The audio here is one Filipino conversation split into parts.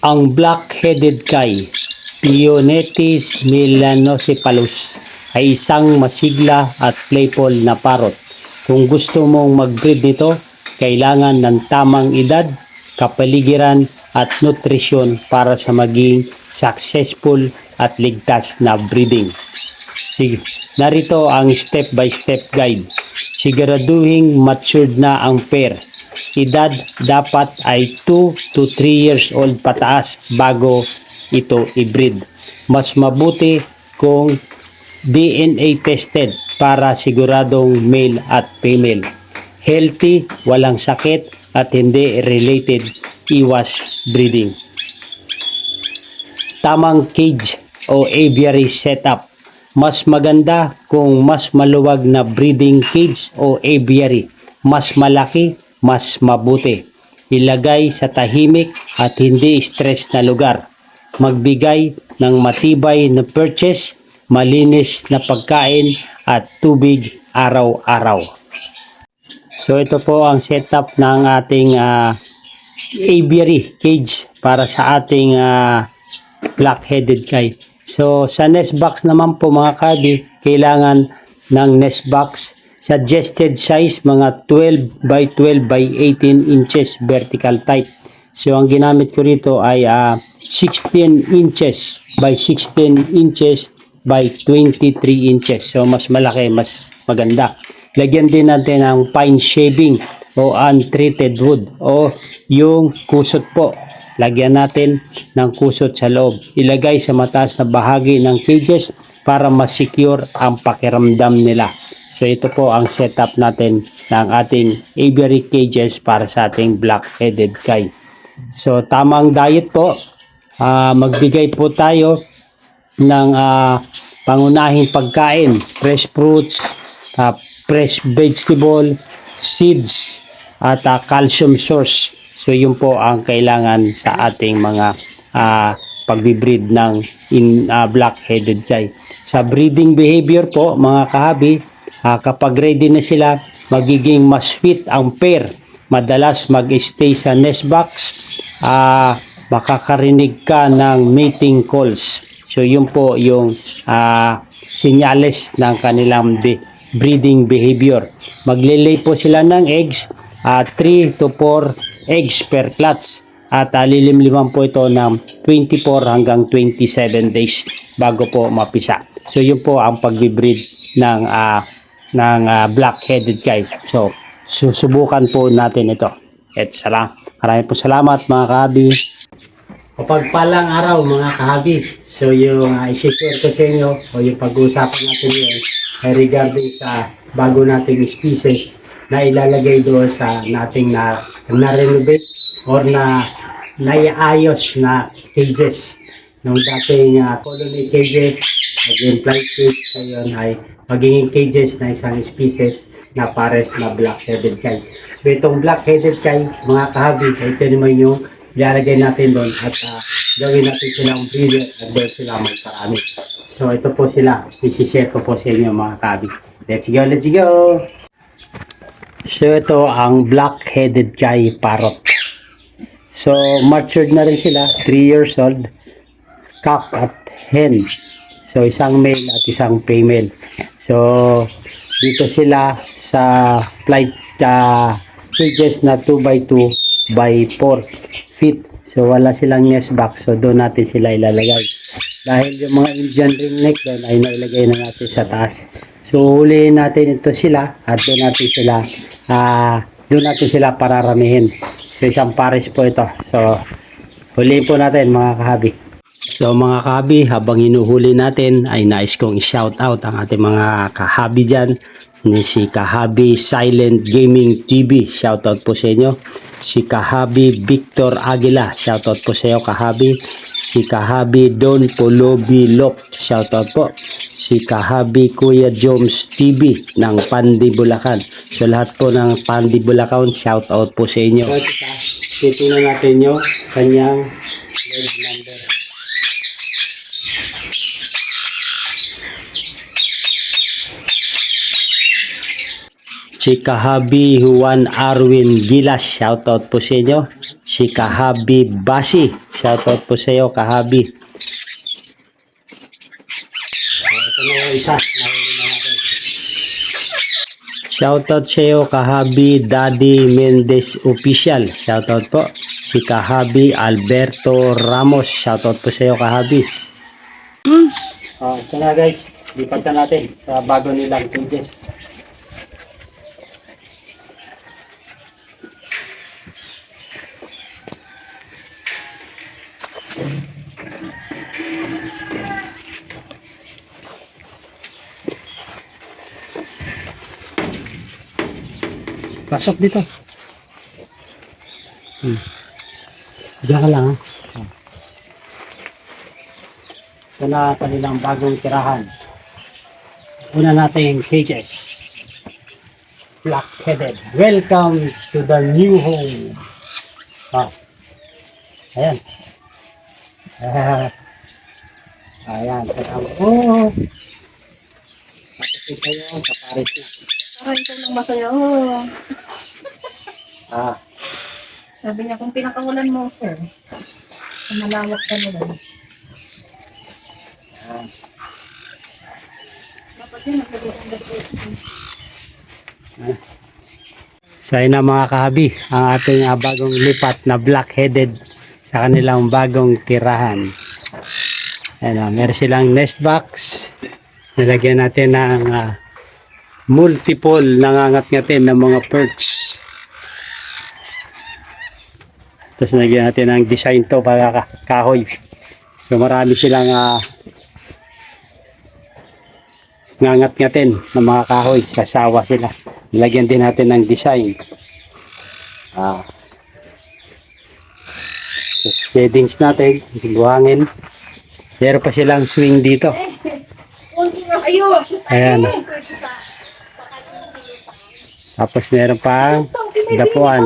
Ang black-headed kay Pionetis melanocephalus ay isang masigla at playful na parrot. Kung gusto mong mag-breed nito, kailangan ng tamang edad, kapaligiran at nutrisyon para sa maging successful at ligtas na breeding. Sige, narito ang step-by-step guide. Siguraduhin matured na ang pair. Edad dapat ay 2 to 3 years old pataas bago ito i-breed. Mas mabuti kung DNA tested para siguradong male at female. Healthy, walang sakit at hindi related, iwas breeding. Tamang cage o aviary setup. Mas maganda kung mas maluwag na breeding cage o aviary. Mas malaki, mas mabuti. Ilagay sa tahimik at hindi stress na lugar. Magbigay ng matibay na purchase, malinis na pagkain at tubig araw-araw. So ito po ang setup ng ating aviary cage para sa ating black-headed kay. So sa nest box naman po mga kabi, kailangan ng nest box suggested size mga 12 by 12 by 18 inches vertical type. So ang ginamit ko rito ay 16 inches by 16 inches by 23 inches. So mas malaki, mas maganda. Lagyan din natin ng pine shaving o untreated wood o yung kusot po. Lagyan natin ng kusot sa loob. Ilagay sa mataas na bahagi ng cages para ma-secure ang pakiramdam nila. So ito po ang setup natin ng ating aviary cages para sa ating black-headed kay. So tamang diet po. Magbigay po tayo ng pangunahing pagkain. Fresh fruits, fresh vegetable, seeds at calcium source. So yun po ang kailangan sa ating mga pagbibreed ng black-headed kay. Sa breeding behavior po mga kahabi, kapag ready na sila, magiging mas sweet ang pair. Madalas mag-stay sa nest box, makakarinig ka ng mating calls. So yun po yung senyales ng kanilang breeding behavior. Maglilay po sila ng eggs, 3 to 4 eggs per clutch at lilimliman po ito ng 24 hanggang 27 days bago po mapisa. So yun po ang pag-breed ng black-headed guys. So susubukan po natin ito. At maraming po salamat mga kahabi. Kapagpalang araw mga kahabi. So yung isi-share ko sa inyo o yung pag-uusapan natin yun ay regarding sa bago nating species na ilalagay doon sa nating na-renovate or naiayos na cages. Nung dating colony cages, maging flight cage, ngayon ay magiging cages na isang species na pares na black-headed kay. So itong black-headed kay, mga kahabi, ito naman yung ilalagay natin doon at gawin natin silang breeder at doon sila magparami. So ito po sila, isi-share ko po sa inyo mga kahabi. Let's go, let's go! So ito ang black-headed kay parrot. So matured na rin sila, 3 years old, cock at hen. So isang male at isang female. So dito sila sa flight cages na 2 by 2 by 4 feet. So wala silang nest box. So doon natin sila ilalagay. Dahil yung mga Indian ringneck doon ay nailagay na natin sa taas. So huliin natin ito sila at doon natin sila pararamihin. So isang pares po ito. So huliin po natin mga kahabi. So mga kahabi, habang hinuhuli natin ay nais kong i-shout out ang ating mga kahabi dyan. Si Kahabi Silent Gaming TV, shout out po sa inyo. Si Kahabi Victor Aguila, shout out po sa iyo kahabi. Si Kahabi Don Polobi Lop, shout out po. Si Kahabi Kuya Joms TV ng Pandi Bulacan. So lahat po ng Pandi Bulacan, shout out po sa inyo. Titingnan natin yung kanyang leg number. Si Kahabi Juan Arwin Gilas, shoutout po sa inyo. Si Kahabi Basi, shoutout po sa iyo, Kahabi. Ito na yung isa, nahuli na natin. Shoutout sa iyo, Kahabi Daddy Mendez Official, shoutout po. Si Kahabi Alberto Ramos, shoutout po sa iyo, Kahabi. Ito na guys, lipat na natin sa bago nilang cages. Pasok dito. Diyan ka lang ha. Ito na kanilang bagong tirahan. Una natin cages. Black-headed. Welcome to the new home. Ayan. Ayan. Oh. Tapos ito yung kaparis na. Parang ito lang masaya. Sabi niya, kung pinakawalan mo ako, malawak ka na lang. Dapat yun, nagkagawang dapat. So ayun na mga kahabi, ang ating bagong lipat na black-headed sa kanilang bagong tirahan. Ayan, meron silang nest box. Nilagyan natin ng multiple nangangat-ngatin ng mga perch. Tapos nilagyan natin ng design to para kahoy. So marami silang nangangat-ngatin ng mga kahoy. Sasawa sila. Nilagyan din natin ng design. Settings natin, buhangin. Meron pa silang swing dito. Ayan. Tapos meron pa dapuan.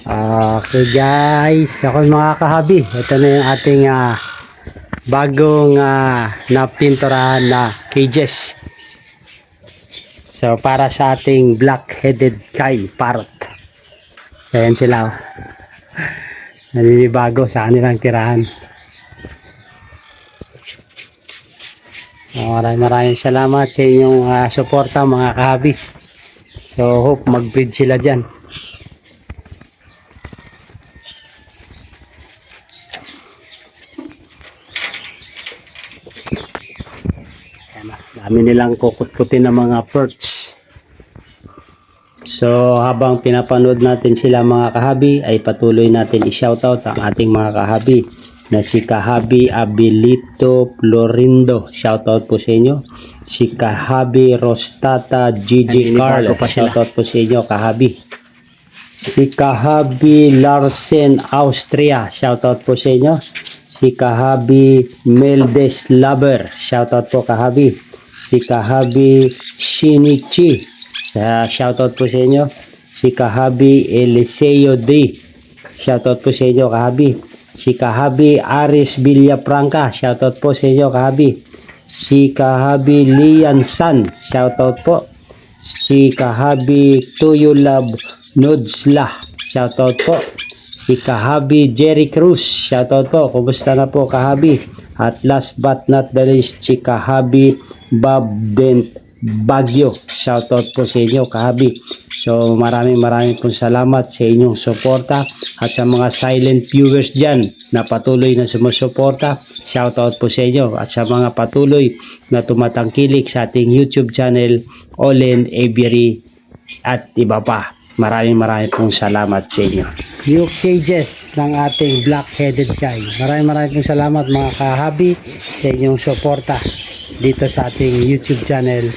Okay guys, ako mga kahabi. Ito na yung ating bagong napinturahan na cages. So para sa ating black-headed Kai parrot. So ayan sila. Naninibago sa kanilang tirahan. Maraming salamat sa inyong suporta mga kahabi. So hope mag-breed sila dyan. Dami nilang kukut-kutin ng mga perch. So habang pinapanood natin sila mga kahabi, ay patuloy natin i-shoutout ang ating mga kahabi na si Kahabi Abilito Florindo. Shoutout po sa inyo. Si Kahabi Rostata Gigi Carlo. Shoutout po sa inyo Kahabi. Si Kahabi Larsen Austria. Shoutout po sa inyo. Si Kahabi Meldes Laber. Shoutout po Kahabi. Si Kahabi Shinichi. Shoutout po sa inyo. Si Kahabi Eliseo D. Shoutout po sa inyo Kahabi. Si Kahabi Aris Villafranca, shoutout po sa inyo Kahabi. Si Kahabi Lian San, shoutout po. Si Kahabi Tuyulab Nudsla, shoutout po. Si Kahabi Jerry Cruz, shoutout po. Kumusta na po Kahabi? At last but not the least, si Kahabi Bob Dent Bagyo, shoutout po sa inyo Kahabi. So maraming pong salamat sa inyong suporta at sa mga silent viewers dyan na patuloy na sumusuporta, shoutout po sa inyo. At sa mga patuloy na tumatangkilik sa ating YouTube channel, Olen Aviary at iba pa. Maraming pong salamat sa inyo. New cages ng ating black-headed Kai. Maraming pong salamat mga kahabi sa inyong suporta dito sa ating YouTube channel,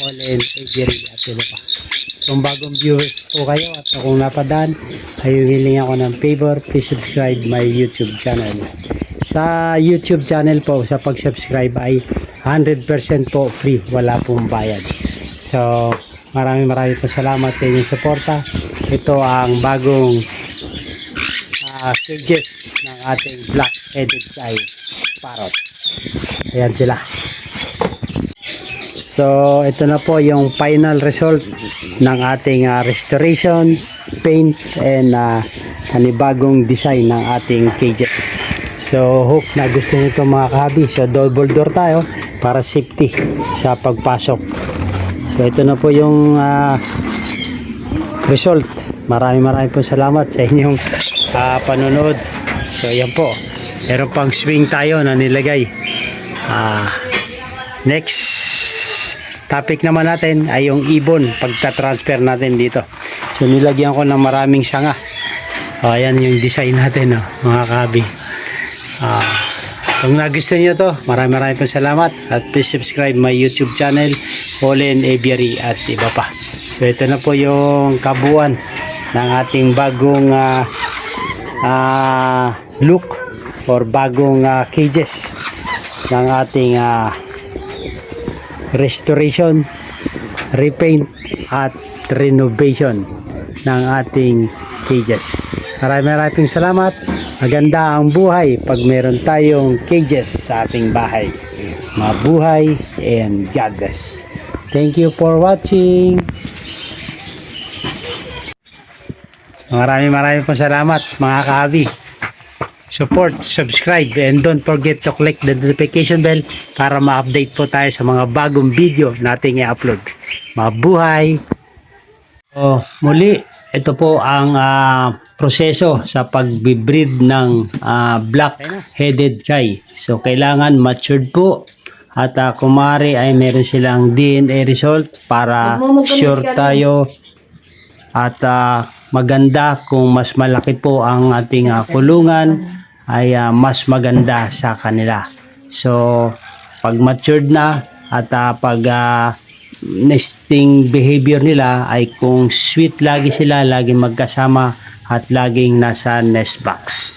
Olen Aviary at iba pa. Kung bagong viewers po kayo at kung napadaan, ay willing ako ng favor, please subscribe my YouTube channel. Sa YouTube channel po, sa pag-subscribe ay 100% po free, wala pong bayad. So, maraming po salamat sa inyong suporta. Ito ang bagong cages ng ating black-headed Kai parrot. Ayan sila. So, ito na po yung final result ng ating restoration, paint, and panibagong design ng ating cages. So, hope na gusto nyo ito mga kahabi. So, double door tayo para safety sa pagpasok. So, ito na po yung result. Maraming po salamat sa inyong panonood. So, yan po. Meron pang swing tayo na nilagay. Next topic naman natin ay yung ibon pagta-transfer natin dito. So nilagyan ko ng maraming sanga. Ayan yung design natin, mga kabi. Kung nagustuhan nyo to, maraming po salamat. At please subscribe my YouTube channel, Olen Aviary at iba pa. So ito na po yung kabuuan ng ating bagong look or bagong cages ng ating restoration, repaint at renovation ng ating cages. Maraming salamat. Maganda ang buhay pag meron tayong cages sa ating bahay. Mabuhay and God bless. Thank you for watching. Maraming salamat mga kaabi. Support, subscribe, and don't forget to click the notification bell para ma-update po tayo sa mga bagong video nating i-upload. Mabuhay! Muli, ito po ang proseso sa pag-breed ng black-headed jay. So, kailangan matured po at kumari ay meron silang DNA result para sure tayo at maganda kung mas malaki po ang ating kulungan ay mas maganda sa kanila. So, pag matured na at pag nesting behavior nila ay kung sweet lagi sila, laging magkasama at laging nasa nest box.